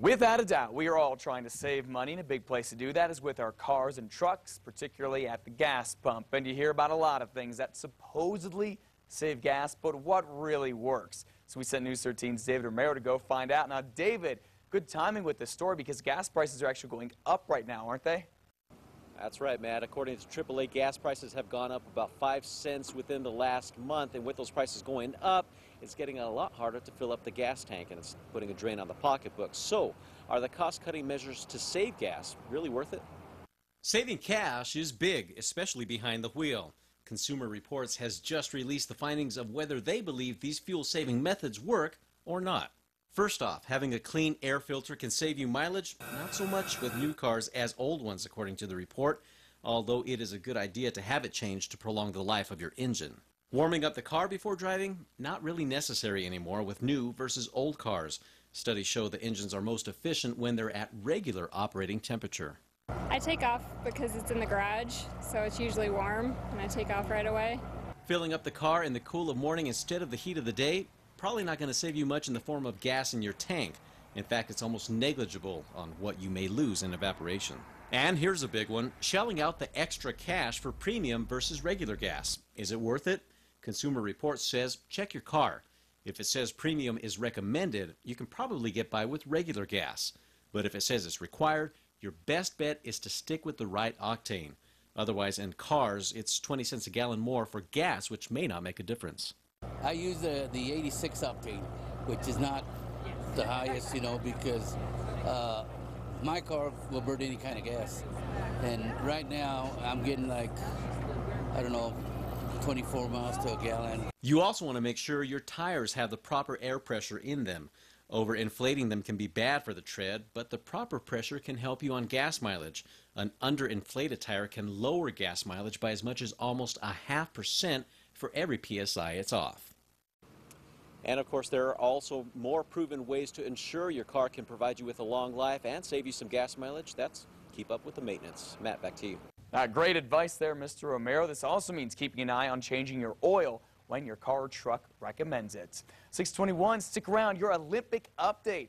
Without a doubt, we are all trying to save money, and a big place to do that is with our cars and trucks, particularly at the gas pump. And you hear about a lot of things that supposedly save gas, but what really works? So we sent News 13's David Romero to go find out. Now, David, good timing with this story because gas prices are actually going up right now, aren't they? That's right, Matt. According to AAA, gas prices have gone up about 5 cents within the last month, and with those prices going up, it's getting a lot harder to fill up the gas tank, and it's putting a drain on the pocketbook. So, are the cost-cutting measures to save gas really worth it? Saving cash is big, especially behind the wheel. Consumer Reports has just released the findings of whether they believe these fuel-saving methods work or not. First off, having a clean air filter can save you mileage, not so much with new cars as old ones, according to the report, although it is a good idea to have it changed to prolong the life of your engine. Warming up the car before driving, not really necessary anymore with new versus old cars. Studies show the engines are most efficient when they're at regular operating temperature. I take off because it's in the garage, so it's usually warm, and I take off right away. Filling up the car in the cool of morning instead of the heat of the day, probably not going to save you much in the form of gas in your tank. In fact, it's almost negligible on what you may lose in evaporation. And here's a big one, shelling out the extra cash for premium versus regular gas. Is it worth it? Consumer Reports says check your car. If it says premium is recommended, you can probably get by with regular gas. But if it says it's required, your best bet is to stick with the right octane. Otherwise, in cars, it's 20 cents a gallon more for gas, which may not make a difference. I use the 86 octane, which is not the highest, because my car will burn any kind of gas. And right now, I'm getting 24 miles to a gallon. You also want to make sure your tires have the proper air pressure in them. Overinflating them can be bad for the tread, but the proper pressure can help you on gas mileage. An underinflated tire can lower gas mileage by as much as almost 0.5% for every PSI it's off. And of course, there are also more proven ways to ensure your car can provide you with a long life and save you some gas mileage. That's keep up with the maintenance. Matt, back to you. Great advice there, Mr. Romero. This also means keeping an eye on changing your oil when your car or truck recommends it. 621, stick around, your Olympic update.